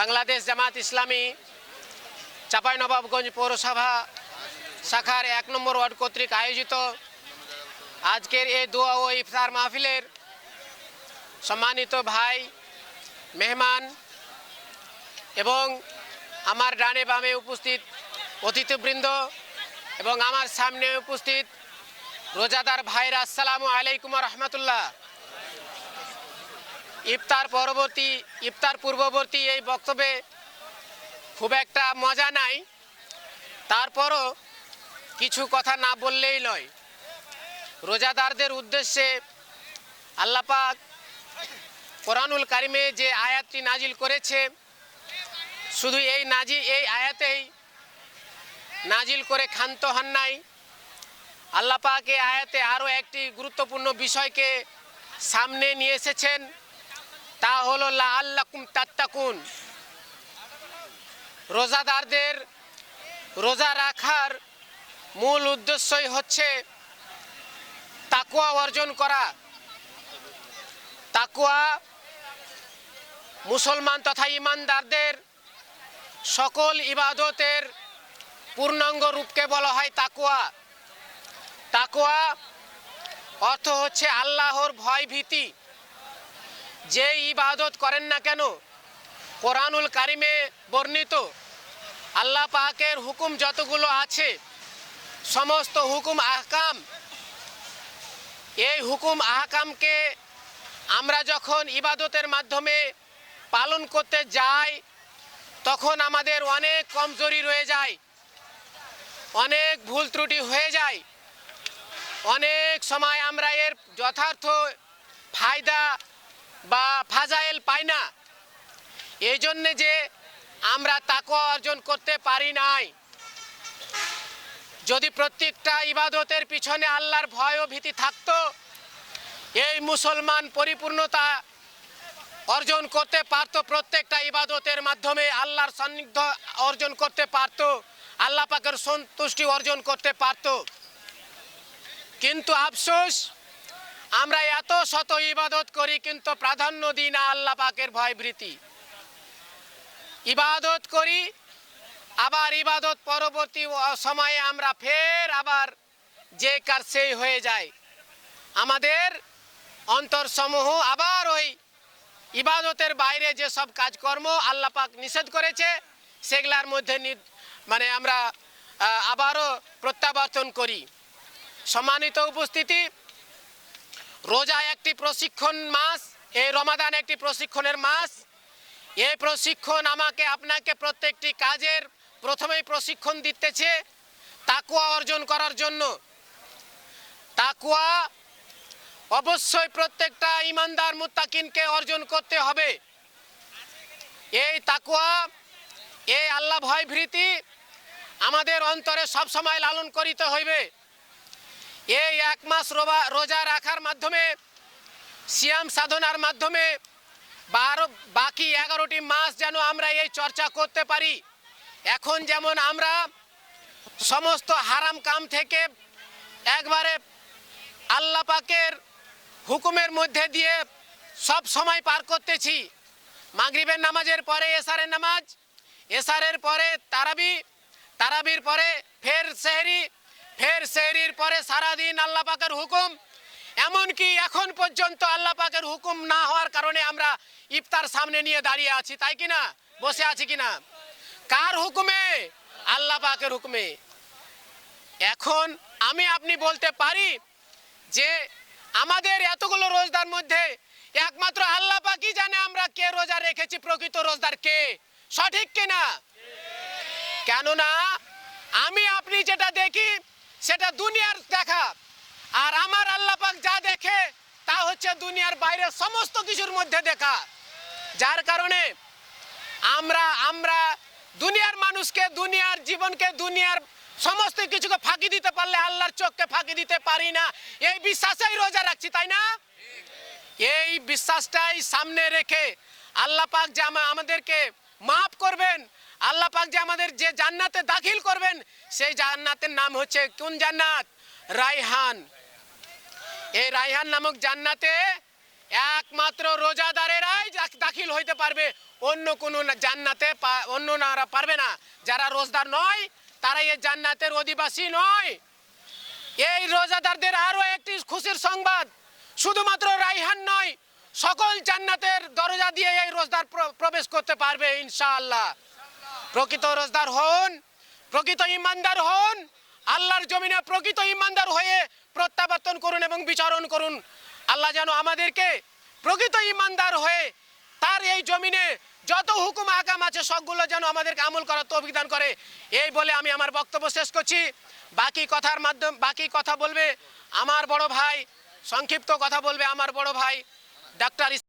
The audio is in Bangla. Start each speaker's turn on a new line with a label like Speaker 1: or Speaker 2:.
Speaker 1: বাংলাদেশ জামাত ইসলামী চাঁপাইনবাবগঞ্জ পৌরসভা শাখার ১ নম্বর ওয়ার্ড কর্তৃক আয়োজিত আজকের এই দোয়া ও ইফতার মাহফিলের সম্মানিত ভাই মেহমান এবং আমার ডানে বামে উপস্থিত অতিথিবৃন্দ এবং আমার সামনে উপস্থিত রোজাদার ভাইরা, আসসালামু আলাইকুম ওয়া রাহমাতুল্লাহ। ইফতার পূর্ববর্তী এই বক্তব্যে খুব একটা মজা নাই, তারপরও কিছু কথা না বললেই নয়। রোজাদারদের উদ্দেশ্যে আল্লাহ পাক কোরআনুল কারিমে যে আয়াতটি নাজিল করেছে, শুধু এই আয়াতেই নাজিল করে ক্ষান্ত হন নাই। আল্লাহ পাক এই আয়াতে আরও একটি গুরুত্বপূর্ণ বিষয়কে সামনে নিয়ে এসেছেন, তা হলো লাআল্লাকুম তাত্তাকুন। রোজাদারদের রোজা রাখার মূল উদ্দেশ্যই হচ্ছে তাকওয়া অর্জন করা। তাকওয়া মুসলমান তথা ঈমানদারদের সকল ইবাদতের পূর্ণাঙ্গ রূপকে বলা হয় তাকওয়া। তাকওয়া অর্থ হচ্ছে আল্লাহর ভয় ভীতি। যে ইবাদত করেন না কেন, কোরআনুল কারিমে বর্ণিত আল্লাহ পাকের হুকুম যতগুলো আছে, সমস্ত হুকুম আহকাম, এই হুকুম আহকামকে আমরা যখন ইবাদতের মাধ্যমে পালন করতে যাই, তখন আমাদের অনেক কমজোরি রয়ে যায়, অনেক ভুল ত্রুটি হয়ে যায়, অনেক সময় আমরা এর যথার্থ ফায়দা বা ফাজাইল পাই না। এই জন্যে যে আমরা তাকওয়া অর্জন করতে পারি নাই। যদি প্রত্যেকটা ইবাদতের পিছনে আল্লাহর ভয় ও ভীতি থাকতো, এই মুসলমান পরিপূর্ণতা অর্জন করতে পারত, প্রত্যেকটা ইবাদতের মাধ্যমে আল্লাহর সান্নিধ্য অর্জন করতে পারত, আল্লাহ পাকের সন্তুষ্টি অর্জন করতে পারত। কিন্তু আফসোস, আমরা এত শত ইবাদত করি কিন্তু প্রাধান্য দিই না আল্লাহ পাকের ভয় ভীতি। ইবাদত করি, আবার ইবাদত পরবর্তী সময়ে আমরা ফের আবার যে কার সেই হয়ে যায়। আমাদের অন্তরসমূহ আবার ওই ইবাদতের বাইরে যে সব কাজকর্ম আল্লাহ পাক নিষেধ করেছে, সেগুলার মধ্যে আমরা আবারও প্রত্যাবর্তন করি। সম্মানিত উপস্থিতি, রোজা একটি প্রশিক্ষণ মাস, এই রমাদান একটি প্রশিক্ষণের মাস। এই প্রশিক্ষণ আমাকে আপনাকে প্রত্যেকটি কাজের প্রথমেই প্রশিক্ষণ দিতেছে তাকওয়া অর্জন করার জন্য। তাকওয়া অবশ্যই প্রত্যেকটা ঈমানদার মুত্তাকিনকে অর্জন করতে হবে। এই তাকওয়া, এই আল্লাহ ভয় ভীতি আমাদের অন্তরে সব সময় লালন করিতে হইবে। এই 1 মাস রোজা রাখার মাধ্যমে, সিয়াম সাধনার মাধ্যমে বাকি 11টি মাস যেন আমরা এই চর্চা করতে পারি। এখন যেমন আমরা সমস্ত হারাম কাম থেকে একবারে আল্লাহ পাকের হুকুমের মধ্যে দিয়ে সব সময় পার করতেছি। মাগরিবের নামাজের পরে এশারের নামাজ, এশারের পরে তারাবি, তারাবির পরে ফের সেহরি, ফের সেহরির পরে সারাদিন আল্লাহ পাকের হুকুম। এমনকি এখন পর্যন্ত আল্লাহ পাকের হুকুম না হওয়ার কারণে আমরা ইফতার সামনে নিয়ে দাঁড়িয়ে আছি, তাই কিনা? বসে আছি কিনা? কার হুকুমে? আল্লাহ পাকের হুকুমে। এখন আপনি বলতে পারি যে আমাদের এতগুলো রোজার মধ্যে একমাত্র আল্লাহ পাকই জানে আমরা কে রোজা রেখেছি, প্রকৃত রোজাদার কে, সঠিক কিনা? কেননা আপনি যেটা দেখি সেটা দুনিয়ার দেখা, আর আমার আল্লাহ পাক যা দেখে তা হচ্ছে দুনিয়ার বাইরে সমস্ত কিছুর মধ্যে দেখা। যার কারণে আমরা দুনিয়ার মানুষকে, দুনিয়ার জীবনকে, দুনিয়ার সমস্ত কিছুকে ফাঁকি দিতে পারলে আল্লাহর চোখকে ফাঁকি দিতে পারি না, এই বিশ্বাসেই রোজা রাখছি, তাই না? এই বিশ্বাসটাই সামনে রেখে আল্লাহ পাক যে আমাদেরকে মাফ করবেন, আল্লাহ পাক যে আমাদের যে জান্নাতে দাখিল করবেন, সেই জান্নাতের নাম হচ্ছে কোন জান্নাত? রায়হান। এই রায়হান নামক জান্নাতে একমাত্র রোজাদারেরাই দাখিল হইতে পারবে, অন্য কোনো জান্নাতে অন্যরা পারবে না। যারা রোজদার নয় তারা এই জান্নাতের অধিবাসী নয়। এই রোজাদারদের আরো একটি খুশির সংবাদ, শুধুমাত্র রাইহান নয়, সকল জান্নাতের দরজা দিয়ে এই রোজদার প্রবেশ করতে পারবে ইনশাআল্লাহ। প্রকৃত রোজদার হন, প্রকৃত ইমানদার হন, আল্লাহর জমিনে প্রকৃত ইমানদার হয়ে প্রত্যাবর্তন করুন এবং বিচারণ করুন। আল্লাহ যেন আমাদেরকে প্রকৃত ইমানদার হয়ে তার এই জমিনে যত হুকুম আকাম আছে সবগুলো যেন আমাদেরকে আমল করার তৌফিক দান করে। এই বলে আমি আমার বক্তব্য শেষ করছি। বাকি কথা বলবে আমার বড় ভাই, সংক্ষিপ্ত কথা বলবে আমার বড় ভাই ডাক্তার